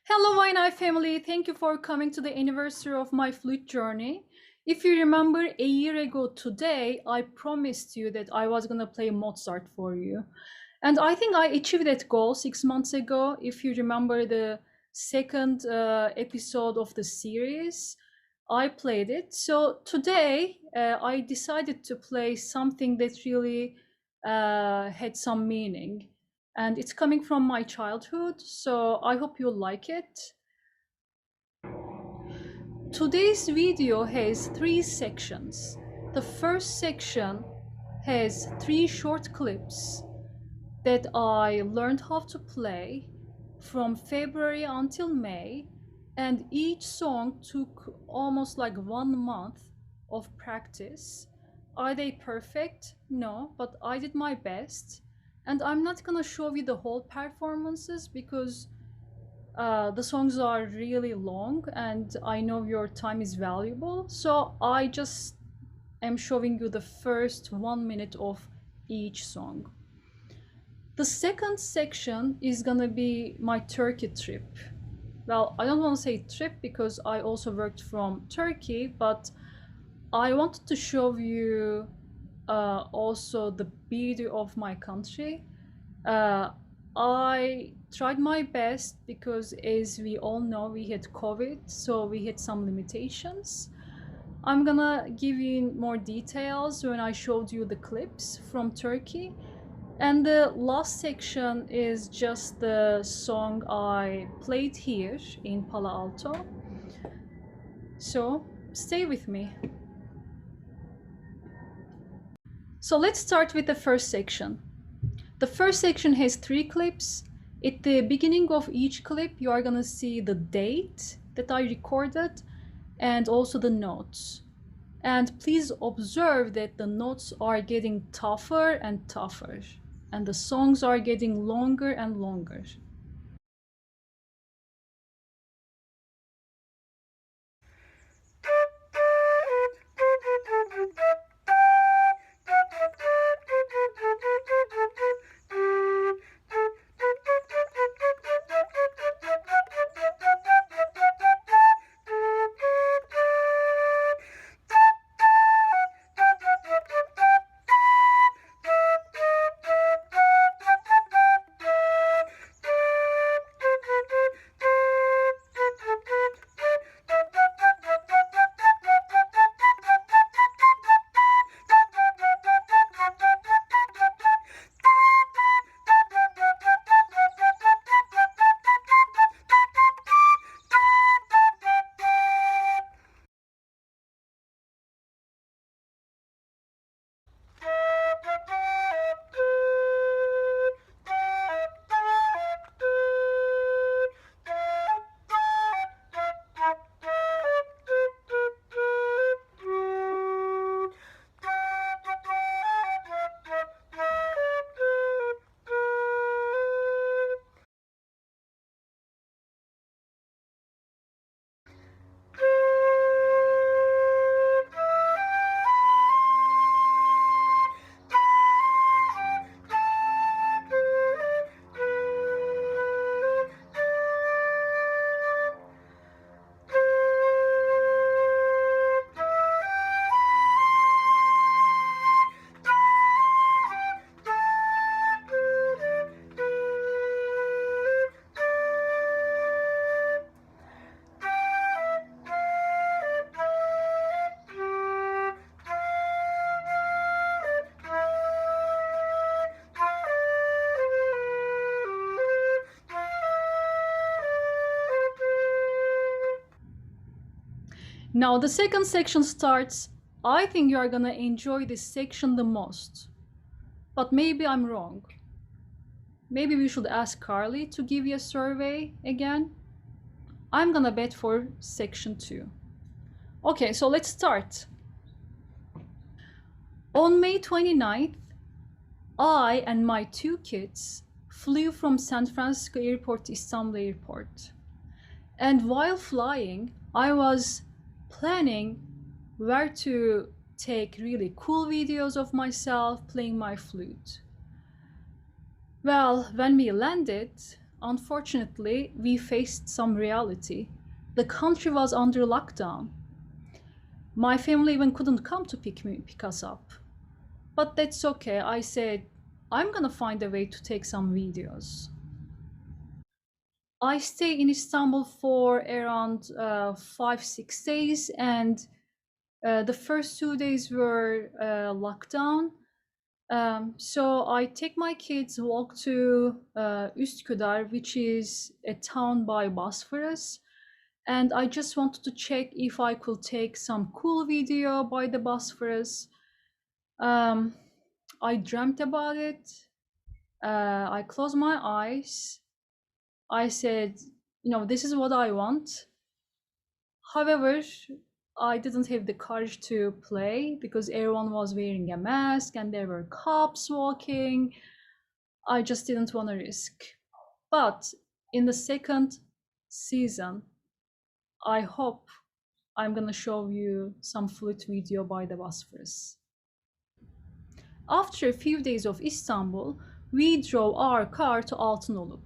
Hello, Wine family. Thank you for coming to the anniversary of my flute journey. If you remember, a year ago today, I promised you that I was going to play Mozart for you. And I think I achieved that goal 6 months ago. If you remember the second episode of the series, I played it. So today, I decided to play something that really had some meaning, and it's coming from my childhood, so I hope you like it. Today's video has three sections. The first section has three short clips that I learned how to play from February until May, and each song took almost like 1 month of practice. Are they perfect? No, but I did my best. And I'm not gonna show you the whole performances because the songs are really long and I know your time is valuable. So I just am showing you the first 1 minute of each song. The second section is gonna be my Turkey trip. Well, I don't want to say trip because I also worked from Turkey, but I wanted to show you also the beauty of my country. Uh, I tried my best because, as we all know, we had COVID, so we had some limitations. I'm gonna give you more details when I showed you the clips from Turkey. And the last section is just the song I played here in Palo Alto. So stay with me. So let's start with the first section. The first section has three clips. At the beginning of each clip, you are gonna see the date that I recorded and also the notes. And please observe that the notes are getting tougher and tougher, and the songs are getting longer and longer. Now the second section starts. I think you are gonna enjoy this section the most, but maybe I'm wrong. Maybe we should ask Carly to give you a survey again. I'm gonna bet for section 2. Okay, so let's start. On May 29th, I and my two kids flew from San Francisco Airport to Istanbul Airport. And while flying, I was planning where to take really cool videos of myself playing my flute. Well, when we landed, unfortunately, we faced some reality. The country was under lockdown. My family even couldn't come to pick us up. But that's okay. I said, I'm gonna find a way to take some videos. I stay in Istanbul for around 5, 6 days, and the first 2 days were lockdown. So I take my kids, walk to Üsküdar, which is a town by Bosphorus, and I just wanted to check if I could take some cool video by the Bosphorus. Um, I dreamt about it. I closed my eyes. I said, this is what I want. However, I didn't have the courage to play because everyone was wearing a mask and there were cops walking. I just didn't want to risk. But in the second season, I hope I'm gonna show you some flute video by the Bosphorus. After a few days of Istanbul, we drove our car to Altınoluk.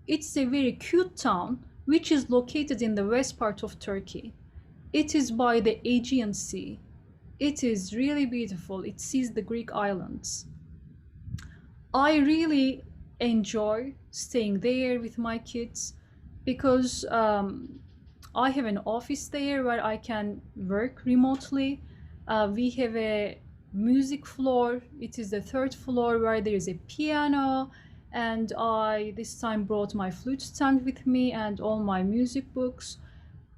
It's a very cute town which is located in the west part of Turkey. It is by the Aegean Sea. It is really beautiful. It sees the Greek islands. I really enjoy staying there with my kids because I have an office there where I can work remotely. We have a music floor. It is the third floor where there is a piano, and I this time brought my flute stand with me and all my music books.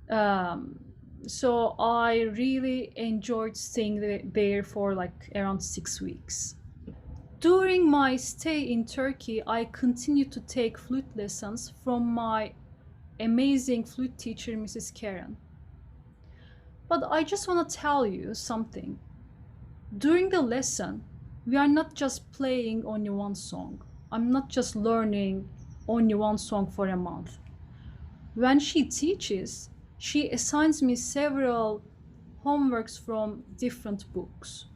Um, so I really enjoyed staying there for like around 6 weeks. During my stay in Turkey, I continued to take flute lessons from my amazing flute teacher, Mrs. Karen. But I just want to tell you something. During the lesson, we are not just playing only one song. I'm not just learning only one song for a month. When she teaches, she assigns me several homeworks from different books.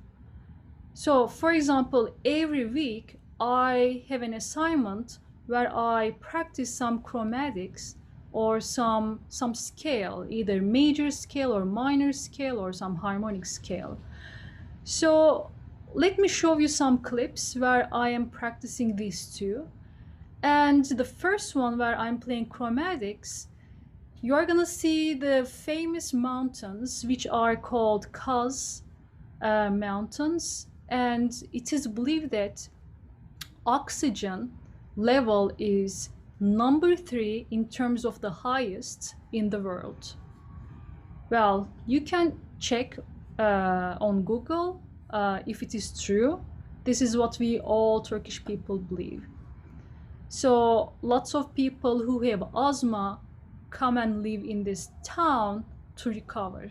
So, for example, every week I have an assignment where I practice some chromatics or some scale, either major scale or minor scale or some harmonic scale. So let me show you some clips where I am practicing these two. And the first one where I'm playing chromatics, you are gonna see the famous mountains which are called Kaz mountains, and it is believed that oxygen level is number 3 in terms of the highest in the world. Well, you can check on Google if it is true. This is what we all Turkish people believe. So lots of people who have asthma come and live in this town to recover.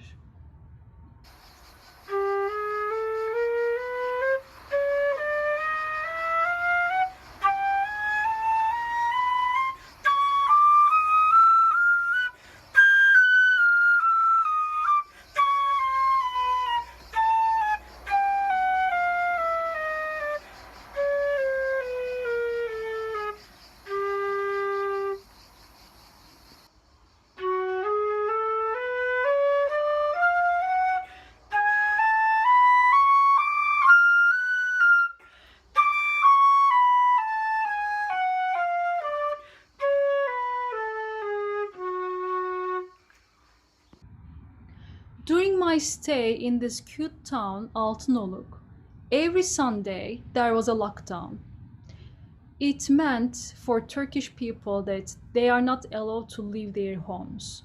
During my stay in this cute town, Altınoluk, every Sunday there was a lockdown. It meant for Turkish people that they are not allowed to leave their homes.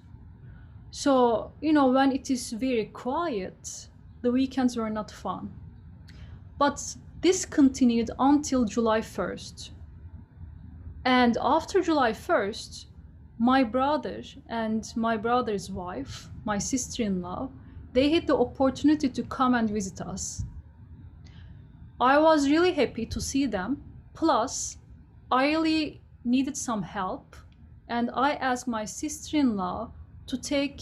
So, when it is very quiet, the weekends were not fun. But this continued until July 1st. And after July 1st, my brother and my brother's wife, my sister-in-law, they had the opportunity to come and visit us. I was really happy to see them. Plus, I really needed some help, and I asked my sister-in-law to take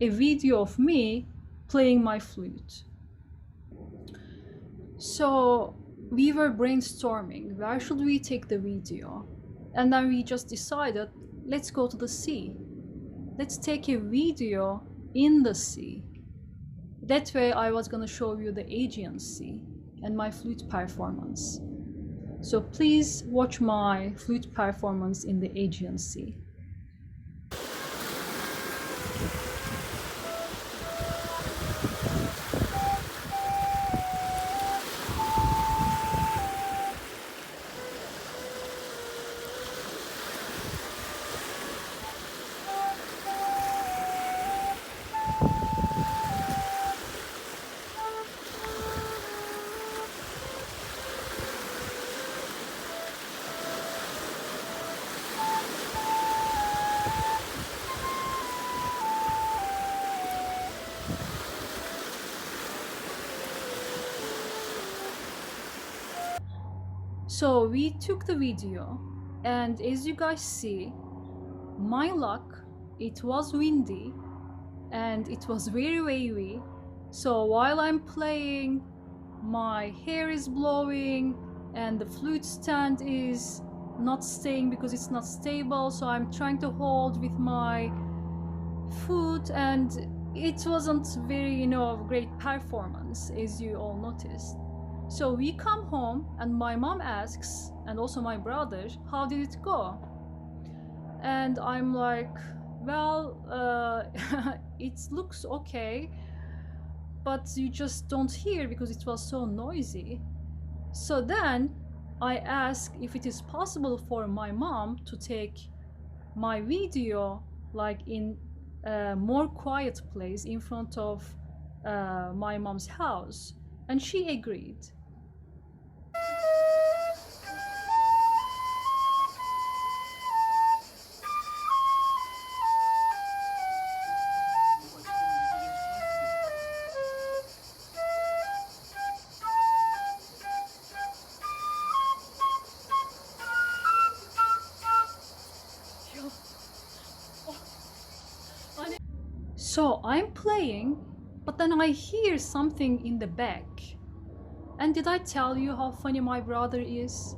a video of me playing my flute. So we were brainstorming, where should we take the video? And then we just decided, let's go to the sea. Let's take a video in the sea. That way I was gonna show you the Aegean Sea and my flute performance. So please watch my flute performance in the Aegean Sea. So we took the video, and as you guys see, my luck, it was windy and it was very wavy. So while I'm playing, my hair is blowing and the flute stand is not staying because it's not stable. So I'm trying to hold with my foot, and it wasn't very, great performance, as you all noticed. So we come home and my mom asks, and also my brother, how did it go? And I'm like, well, it looks okay, but you just don't hear because it was so noisy. So then I ask if it is possible for my mom to take my video like in a more quiet place in front of my mom's house, and she agreed. So I'm playing, but then I hear something in the back. And did I tell you how funny my brother is?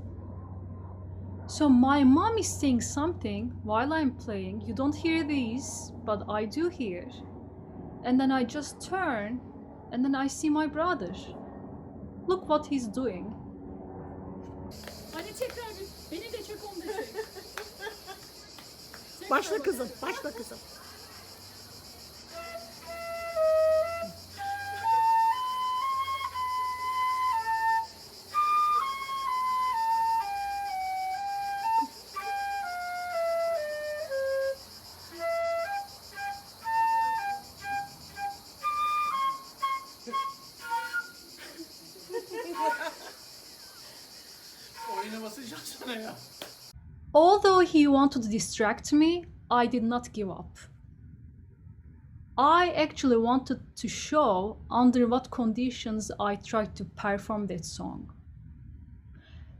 So my mom is saying something while I'm playing. You don't hear these, but I do hear. And then I just turn, and then I see my brother. Look what he's doing. Anne tekrar beni de çek, onu da çek. Başla kızım, başla kızım. Oynaması şaşana ya. Although he wanted to distract me, I did not give up. I actually wanted to show under what conditions I tried to perform that song.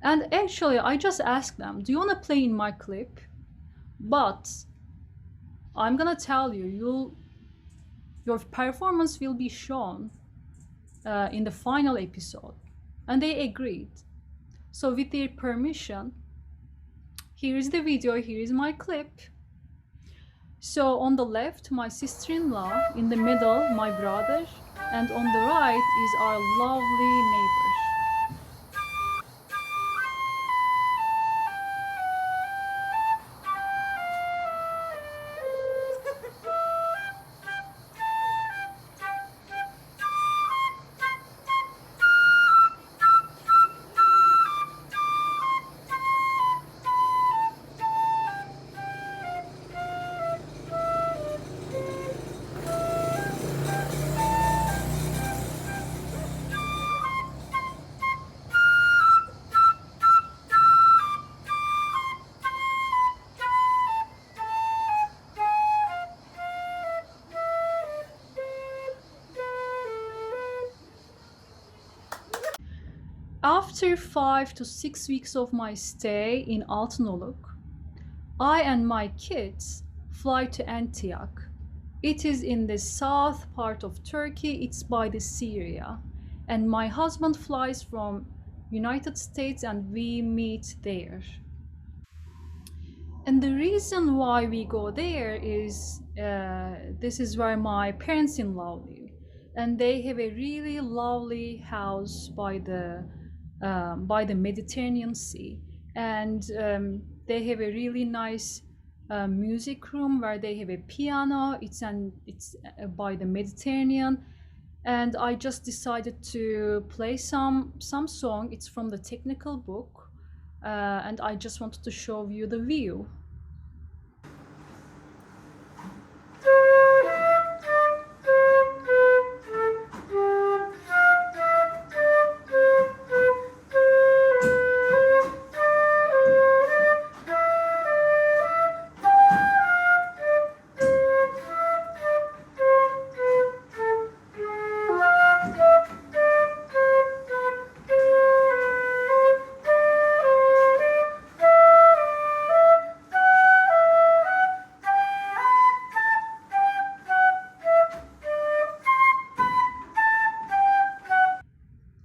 And actually, I just asked them, do you want to play in my clip? But I'm gonna tell you, your performance will be shown in the final episode. And they agreed. So with their permission, here is the video, here is my clip. So on the left, my sister-in-law, in the middle, my brother, and on the right is our lovely neighbor. After 5 to 6 weeks of my stay in Altınoluk, I and my kids fly to Antioch. It is in the south part of Turkey, it's by the Syria. And my husband flies from United States and we meet there. And the reason why we go there is this is where my parents-in-law live, and they have a really lovely house by the Mediterranean Sea, and they have a really nice music room where they have a piano. It's by the Mediterranean, and I just decided to play some song. It's from the technical book, and I just wanted to show you the view.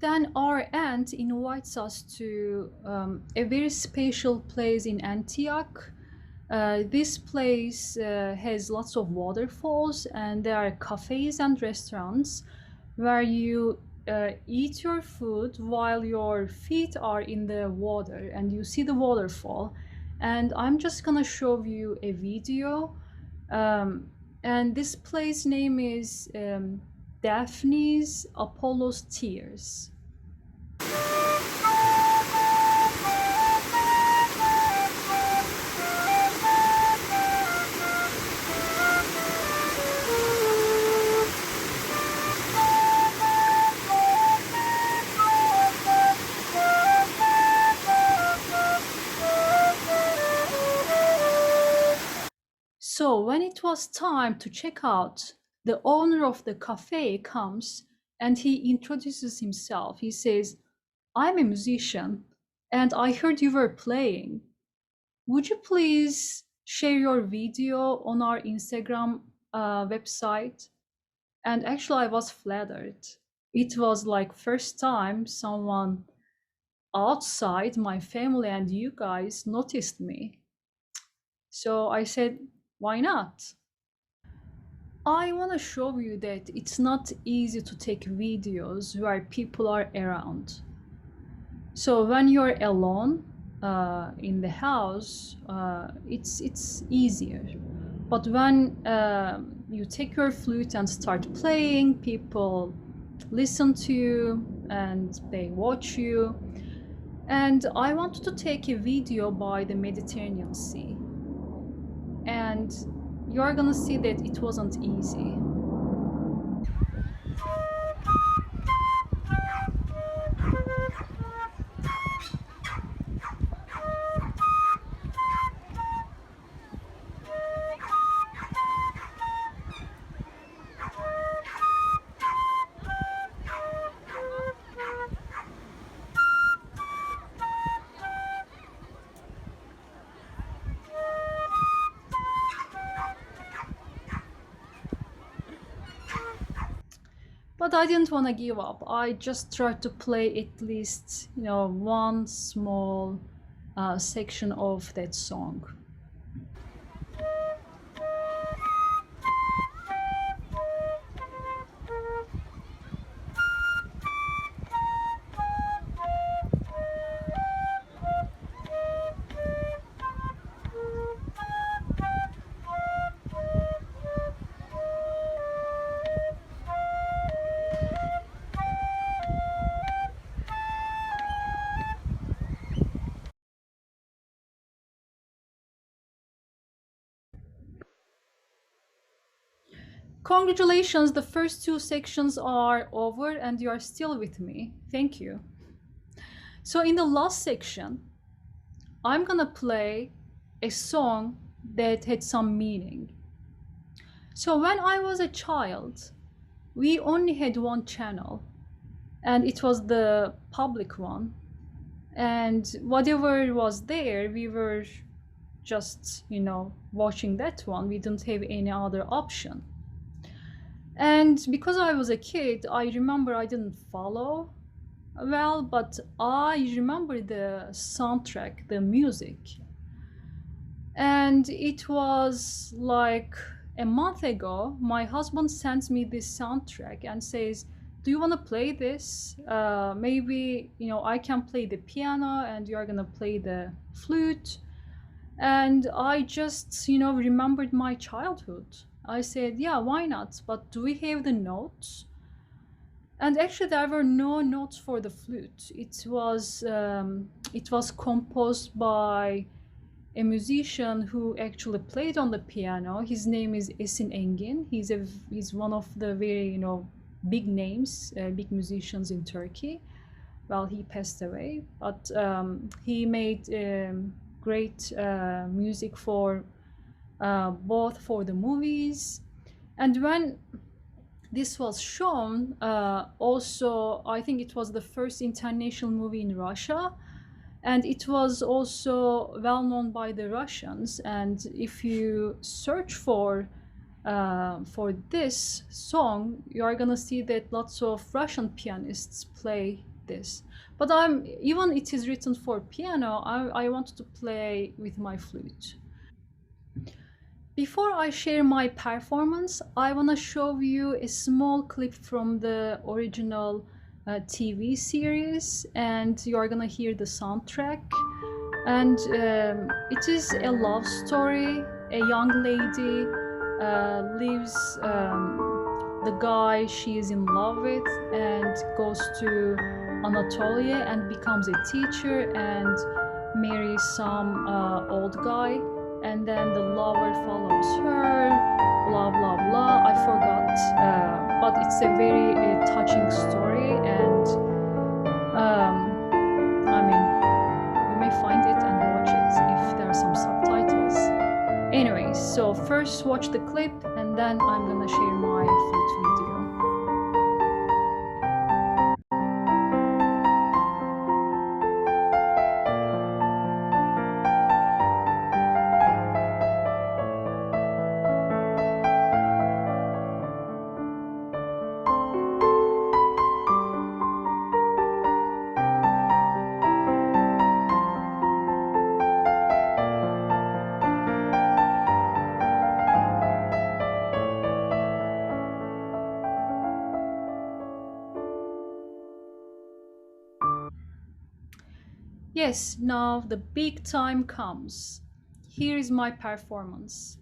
Then our aunt invites us to a very special place in Antioch. This place has lots of waterfalls, and there are cafes and restaurants where you eat your food while your feet are in the water and you see the waterfall. And I'm just gonna show you a video. Um, and this place name is Daphne's Apollo's Tears. So when it was time to check out, the owner of the cafe comes and he introduces himself. He says, "I'm a musician and I heard you were playing. Would you please share your video on our Instagram website?" And actually I was flattered. It was like first time someone outside my family and you guys noticed me. So I said, why not? I want to show you that it's not easy to take videos where people are around. So when you're alone in the house, it's easier. But when you take your flute and start playing, people listen to you and they watch you. And I wanted to take a video by the Mediterranean Sea. And you're gonna see that it wasn't easy. But I didn't want to give up. I just tried to play at least, one small section of that song. Congratulations, the first two sections are over and you are still with me. Thank you. So in the last section, I'm gonna play a song that had some meaning. So when I was a child, we only had one channel, and it was the public one. And whatever was there, we were just, watching that one. We didn't have any other option. And because I was a kid, I remember I didn't follow well, but I remember the soundtrack, the music. And it was like a month ago, my husband sends me this soundtrack and says, "Do you want to play this? Maybe, I can play the piano and you're going to play the flute." And I just, remembered my childhood. I said, "Yeah, why not? But do we have the notes?" And actually, there were no notes for the flute. It was composed by a musician who actually played on the piano. His name is Esin Engin. He's one of the very big names, big musicians in Turkey. Well, he passed away, but he made great music for both for the movies. And when this was shown, also I think it was the first international movie in Russia, and it was also well known by the Russians. And if you search for this song, you are gonna see that lots of Russian pianists play this. But even it is written for piano, I wanted to play with my flute. Before I share my performance, I want to show you a small clip from the original TV series, and you are gonna hear the soundtrack. And it is a love story. A young lady leaves the guy she is in love with and goes to Anatolia and becomes a teacher and marries some old guy, and then the lover follows her, blah blah blah. I forgot, but it's a very touching story, and I mean, you may find it and watch it if there are some subtitles. Anyways, so first watch the clip, and then I'm gonna share my flute video. Yes, now the big time comes. Here is my performance.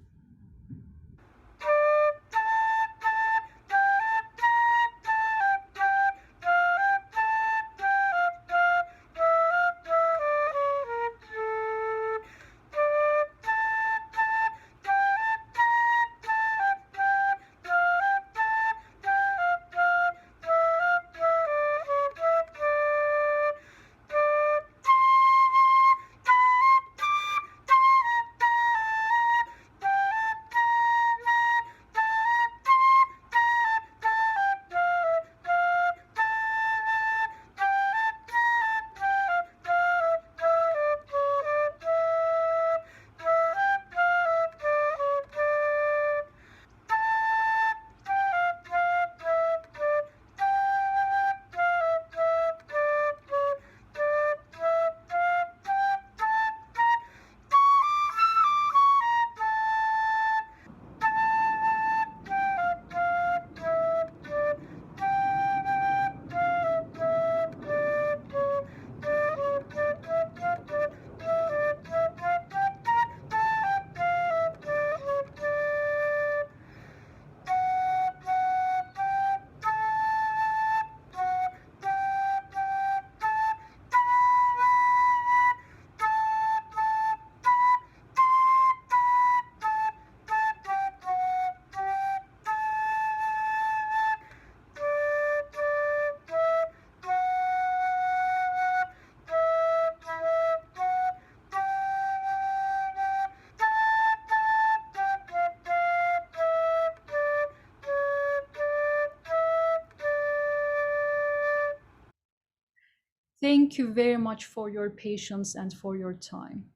Thank you very much for your patience and for your time.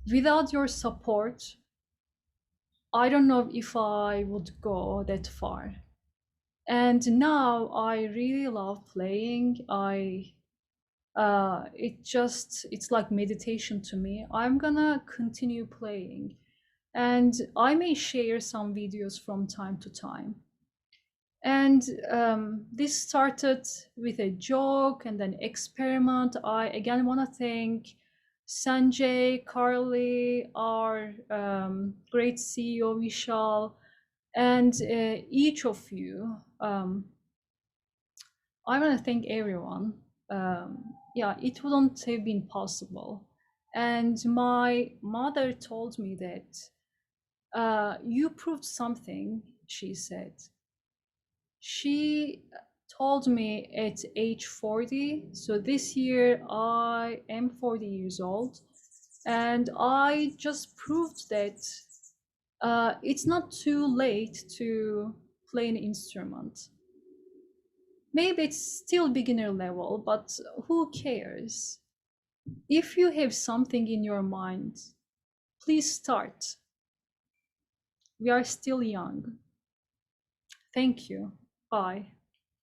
Without your support, I don't know if I would go that far. And now I really love playing. It's like meditation to me. I'm gonna continue playing, and I may share some videos from time to time. And this started with a joke and an experiment. I again want to thank Sanjay, Carly, our great CEO Vishal, and each of you. I want to thank everyone. Yeah, it wouldn't have been possible. And my mother told me that you proved something, she said. She told me at age 40, so this year I am 40 years old, and I just proved that it's not too late to play an instrument. Maybe it's still beginner level, but who cares? If you have something in your mind, please start. We are still young. Thank you. Bye.